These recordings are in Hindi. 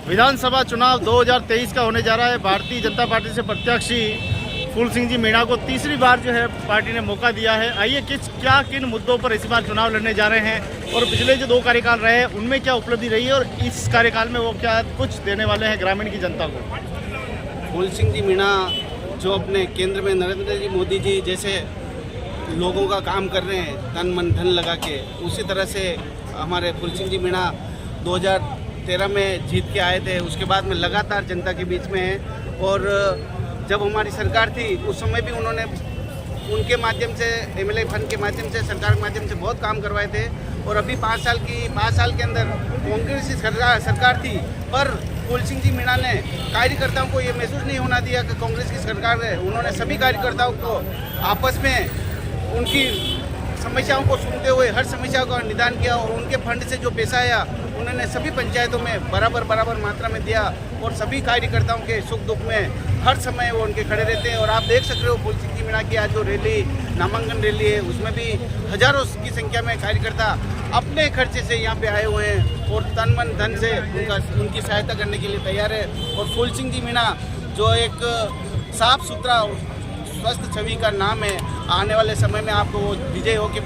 विधानसभा चुनाव 2023 का होने जा रहा है। भारतीय जनता पार्टी से प्रत्याशी फूल सिंह जी मीणा को तीसरी बार जो है पार्टी ने मौका दिया है। आइए किन मुद्दों पर इस बार चुनाव लड़ने जा रहे हैं और पिछले जो 2 कार्यकाल रहे हैं उनमें क्या उपलब्धि रही है और इस कार्यकाल में वो क्या कुछ देने वाले हैं ग्रामीण की जनता को। फूल सिंह जी मीणा जो अपने केंद्र में नरेंद्र जी मोदी जी जैसे लोगों का काम कर रहे हैं तन मन धन लगा के, उसी तरह से हमारे फूल सिंह जी मीणा 2013 में जीत के आए थे। उसके बाद में लगातार जनता के बीच में है और जब हमारी सरकार थी उस समय भी उन्होंने उनके माध्यम से एमएलए फंड के माध्यम से सरकार के माध्यम से बहुत काम करवाए थे। और अभी 5 साल के अंदर कांग्रेस की सरकार थी, पर फूल सिंह जी मीणा ने कार्यकर्ताओं को ये महसूस नहीं होना दिया कि कांग्रेस की सरकार है। उन्होंने सभी कार्यकर्ताओं को आपस में उनकी समस्याओं को सुनते हुए हर समस्या का निदान किया और उनके फंड से जो पैसा आया उन्होंने सभी पंचायतों में बराबर मात्रा में दिया और सभी कार्यकर्ताओं के सुख दुख में हर समय वो उनके खड़े रहते हैं। और आप देख सकते हो फूल सिंह जी मीणा की आज जो रैली नामांकन रैली है उसमें भी हजारों की संख्या में कार्यकर्ता अपने खर्चे से यहाँ पे आए हुए हैं और तन मन धन से उनकी सहायता करने के लिए तैयार है। और फूल सिंह जी मीणा जो एक साफ सुथरा स्वस्थ छवि का नाम है, आने वाले समय में आपको वो विजय हो के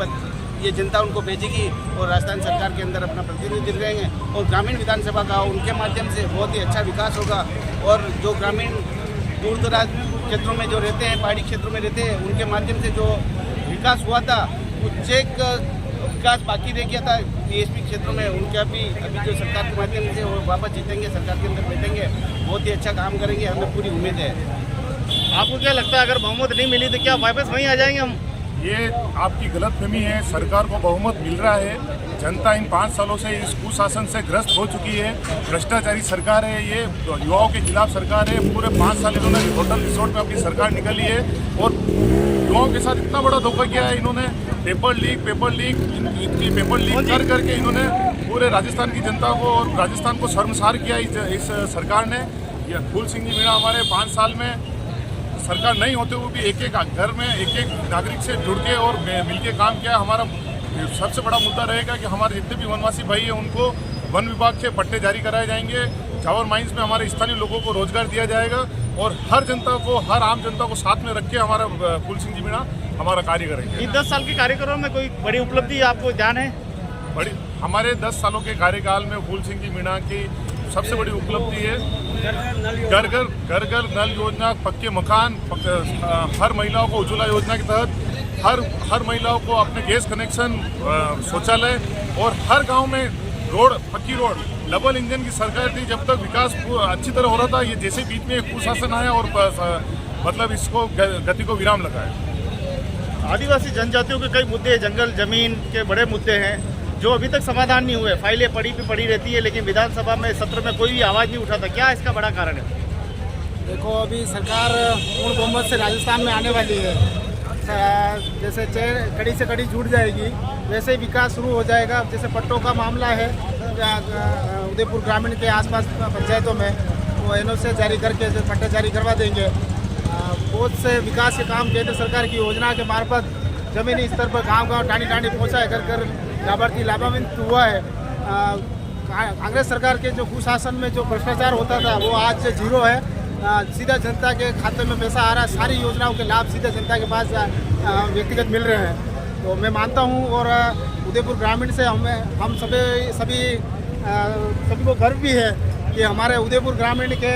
ये जनता उनको भेजेगी और राजस्थान सरकार के अंदर अपना प्रतिनिधित्व करेंगे और ग्रामीण विधानसभा का उनके माध्यम से बहुत ही अच्छा विकास होगा। और जो ग्रामीण दूर दराज क्षेत्रों में जो रहते हैं, पहाड़ी क्षेत्रों में रहते हैं, उनके माध्यम से जो विकास हुआ था कुछ एक विकास बाकी रह गया था टीएसपी क्षेत्रों में, उनका भी अभी जो सरकार के माध्यम से वो वापस जीतेंगे, सरकार के अंदर बैठेंगे, बहुत ही अच्छा काम करेंगे, हमें पूरी उम्मीद है। आपको क्या लगता है अगर बहुमत नहीं मिली तो क्या वापस वहीं आ जाएंगे हम? ये आपकी गलतफहमी है। सरकार को बहुमत मिल रहा है। जनता इन 5 सालों से इस कुशासन से ग्रस्त हो चुकी है। भ्रष्टाचारी सरकार है, ये युवाओं के खिलाफ सरकार है। पूरे 5 साल इन्होंने होटल रिसोर्ट में अपनी सरकार निकाली है और युवाओं के साथ इतना बड़ा धोखा किया है इन्होंने। पेपर लीक कर करके इन्होंने पूरे राजस्थान की जनता को और राजस्थान को शर्मसार किया इस सरकार ने। यह फूल सिंह जी मीणा हमारे 5 साल में सरकार नहीं होते हुए भी एक घर में एक नागरिक से जुड़ के और मिलके काम किया। हमारा सबसे बड़ा मुद्दा रहेगा कि हमारे जितने भी वनवासी भाई हैं उनको वन विभाग से पट्टे जारी कराए जाएंगे। चावर माइंस में हमारे स्थानीय लोगों को रोजगार दिया जाएगा और हर जनता को, हर आम जनता को साथ में रख के हमारा फूल सिंह जी मीणा हमारा कार्य करेंगे। इन 10 साल के कार्यक्रम में कोई बड़ी उपलब्धि आपको ध्यान है? हमारे 10 सालों के कार्यकाल में फूल सिंह जी मीणा की सबसे बड़ी उपलब्धि है घर घर नल योजना, पक्के मकान, हर महिलाओं को उज्ज्वला योजना के तहत हर महिलाओं को अपने गैस कनेक्शन, शौचालय और हर गांव में रोड, पक्की रोड। डबल इंजन की सरकार थी जब तक विकास अच्छी तरह हो रहा था। ये जैसे बीच में एक कुशासन आया और मतलब इसको गति को विराम लगा है। आदिवासी जनजातियों के कई मुद्दे, जंगल जमीन के बड़े मुद्दे हैं जो अभी तक समाधान नहीं हुए। फाइलें पड़ी रहती है लेकिन विधानसभा में सत्र में कोई भी आवाज़ नहीं उठाता। क्या इसका बड़ा कारण है? देखो, अभी सरकार पूर्ण बहुमत से राजस्थान में आने वाली है। जैसे चेन कड़ी से कड़ी जुड़ जाएगी वैसे ही विकास शुरू हो जाएगा। जैसे पट्टों का मामला है, उदयपुर ग्रामीण के आसपास पंचायतों में वो एनओसी जारी करके पट्टे जारी करवा देंगे। बहुत से विकास के काम केंद्र सरकार की योजना के मार्फत जमीनी स्तर पर गांव टाणी पहुँचा है, घर लाभार्थी लाभान्वित हुआ है। कांग्रेस सरकार के जो कुशासन में जो भ्रष्टाचार होता था वो आज से जीरो है। सीधा जनता के खाते में पैसा आ रहा है। सारी योजनाओं के लाभ सीधा जनता के पास व्यक्तिगत मिल रहे हैं। तो मैं मानता हूँ और उदयपुर ग्रामीण से हम सभी को गर्व भी है कि हमारे उदयपुर ग्रामीण के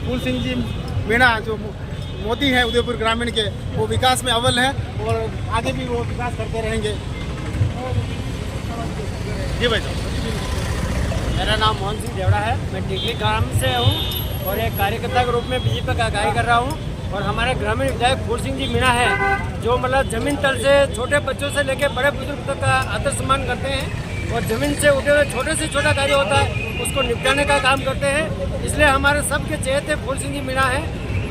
फूल सिंह जी मीणा जो मोदी हैं उदयपुर ग्रामीण के, वो विकास में अव्वल हैं और आगे भी वो विकास करते रहेंगे। जी भाई साहब। मेरा नाम मोहन सिंह देवड़ा है। मैं टिकली ग्राम से हूँ और एक कार्यकर्ता के रूप में बीजेपी का कार्य कर रहा हूँ। और हमारे ग्रामीण विधायक फूल सिंह जी मीणा है जो मतलब जमीन तल से छोटे बच्चों से लेकर बड़े बुजुर्ग तक का आदर सम्मान करते हैं और जमीन से उठे हुए छोटे से छोटा कार्य होता है उसको निपटाने का काम करते हैं। इसलिए हमारे सबके चहेते फूल सिंह जी मीणा है।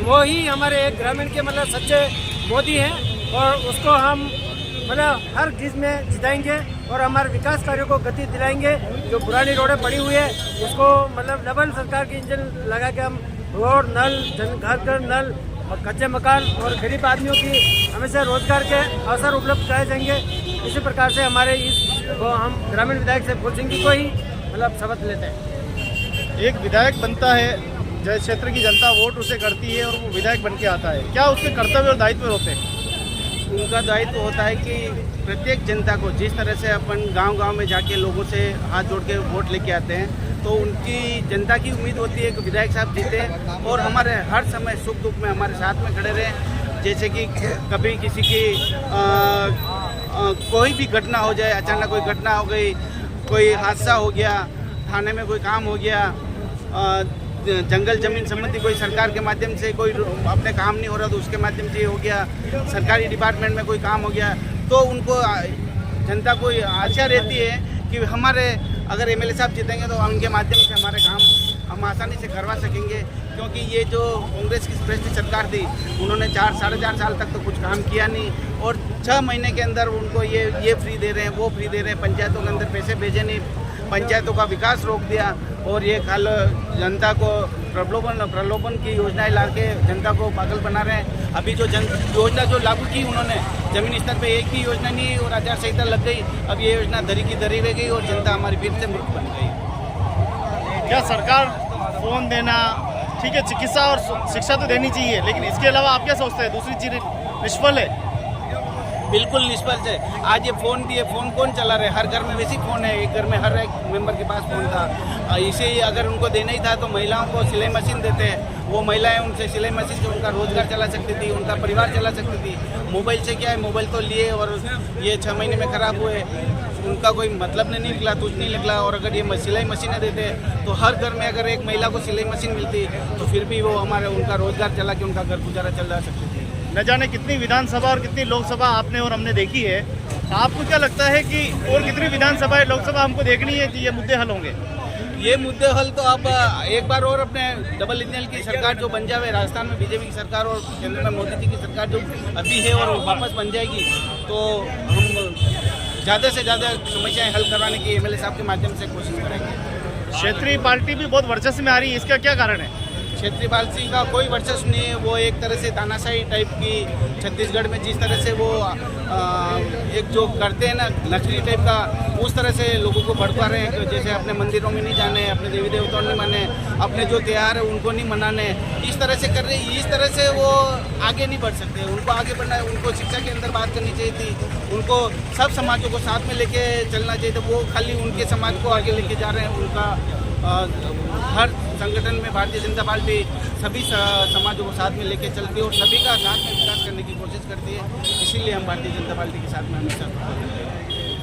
वो ही हमारे एक ग्रामीण के मतलब सच्चे मोदी हैं और उसको हम मतलब हर चीज़ में जिताएंगे और हमारे विकास कार्यों को गति दिलाएंगे। जो पुरानी रोडें पड़ी हुई है उसको मतलब डबल सरकार की इंजन लगा के हम रोड, नल, घर नल और कच्चे मकान और गरीब आदमियों की हमेशा रोजगार के अवसर उपलब्ध कराए जाएंगे। इसी प्रकार से हमारे हम ग्रामीण विधायक से फूल सिंह जी को ही मतलब शपथ लेते हैं। एक विधायक बनता है, जिस क्षेत्र की जनता वोट उसे करती है और वो विधायक बन के आता है, क्या उसके कर्तव्य और दायित्व होते हैं? उनका दायित्व होता है कि प्रत्येक जनता को जिस तरह से अपन गांव-गांव में जाके लोगों से हाथ जोड़ के वोट लेके आते हैं, तो उनकी जनता की उम्मीद होती है कि विधायक साहब जीते और हमारे हर समय सुख दुख में हमारे साथ में खड़े रहें। जैसे कि कभी किसी की कोई भी घटना हो जाए, अचानक कोई घटना हो गई, कोई हादसा हो गया, थाने में कोई काम हो गया, जंगल जमीन संबंधी कोई सरकार के माध्यम से कोई अपने काम नहीं हो रहा तो उसके माध्यम से हो गया, सरकारी डिपार्टमेंट में कोई काम हो गया, तो उनको जनता को आशा रहती है कि हमारे अगर एमएलए साहब जीतेंगे तो उनके माध्यम से हमारे काम हम आसानी से करवा सकेंगे। क्योंकि ये जो कांग्रेस की भ्रष्ट सरकार थी, उन्होंने 4-4.5 साल तक तो कुछ काम किया नहीं और 6 महीने के अंदर उनको ये फ्री दे रहे हैं, वो फ्री दे रहे हैं, पंचायतों के अंदर पैसे भेजे नहीं, पंचायतों का विकास रोक दिया और ये कल जनता को प्रलोभन की योजनाएं ला के जनता को पागल बना रहे हैं। अभी जो योजना जो लागू की उन्होंने, जमीन स्तर पे एक भी योजना नहीं और आचार संहिता लग गई, अब ये योजना धरी की धरी रह गई और जनता हमारी फिर से मूर्ख बन गई। क्या सरकार फोन देना ठीक है, चिकित्सा और शिक्षा तो देनी चाहिए, लेकिन इसके अलावा आप क्या सोचते हैं दूसरी चीज निष्फल है? बिल्कुल निष्फल है। आज ये फ़ोन दिए, फ़ोन कौन चला रहे? हर घर में वैसी फ़ोन है, एक घर में हर एक मेंबर के पास फ़ोन था। इसे अगर उनको देना ही था तो महिलाओं को सिलाई मशीन देते हैं, वो महिलाएं उनसे सिलाई मशीन से उनका रोजगार चला सकती थी, उनका परिवार चला सकती थी। मोबाइल से क्या है, मोबाइल तो लिए और ये 6 महीने में ख़राब हुए, उनका कोई मतलब नहीं निकला, कुछ नहीं निकला। और अगर ये सिलाई मशीनें देते तो हर घर में अगर एक महिला को सिलाई मशीन मिलती तो फिर भी वो उनका रोजगार चला के उनका घर गुजारा चल जा सकती थी। न जाने कितनी विधानसभा और कितनी लोकसभा आपने और हमने देखी है, आपको क्या लगता है कि और कितनी विधानसभा लोकसभा हमको देखनी है कि ये मुद्दे हल होंगे? ये मुद्दे हल तो अब एक बार और अपने डबल इंजन की सरकार जो बन जाए, राजस्थान में बीजेपी की सरकार और केंद्र में मोदी जी की सरकार जो अभी है और वापस बन जाएगी, तो हम ज़्यादा से ज़्यादा समस्याएं हल करवाने की एमएलए साहब के माध्यम से कोशिश करेंगे। क्षेत्रीय पार्टी भी बहुत वर्चस्व में आ रही है, इसका क्या कारण है? क्षेत्रीय पार्टी का कोई वर्चस्व नहीं है, वो एक तरह से तानाशाही टाइप की छत्तीसगढ़ में जिस तरह से वो एक जो करते हैं ना नकली टाइप का, उस तरह से लोगों को भड़का रहे हैं। जैसे अपने मंदिरों में नहीं जाने, अपने देवी देवताओं नहीं माने, अपने जो त्यौहार है उनको नहीं मनाने, इस तरह से कर रहे हैं। इस तरह से वो आगे नहीं बढ़ सकते। उनको आगे बढ़ना है, उनको शिक्षा के अंदर बात करनी चाहिए थी, उनको सब समाजों को साथ में लेके चलना चाहिए था। वो खाली उनके समाज को आगे लेके जा रहे हैं। उनका हर संगठन में भारतीय जनता पार्टी सभी समाजों को साथ में लेके चलती है और सभी का साथ में विकास करने की कोशिश करती है। इसीलिए हम भारतीय जनता पार्टी के साथ में हमेशा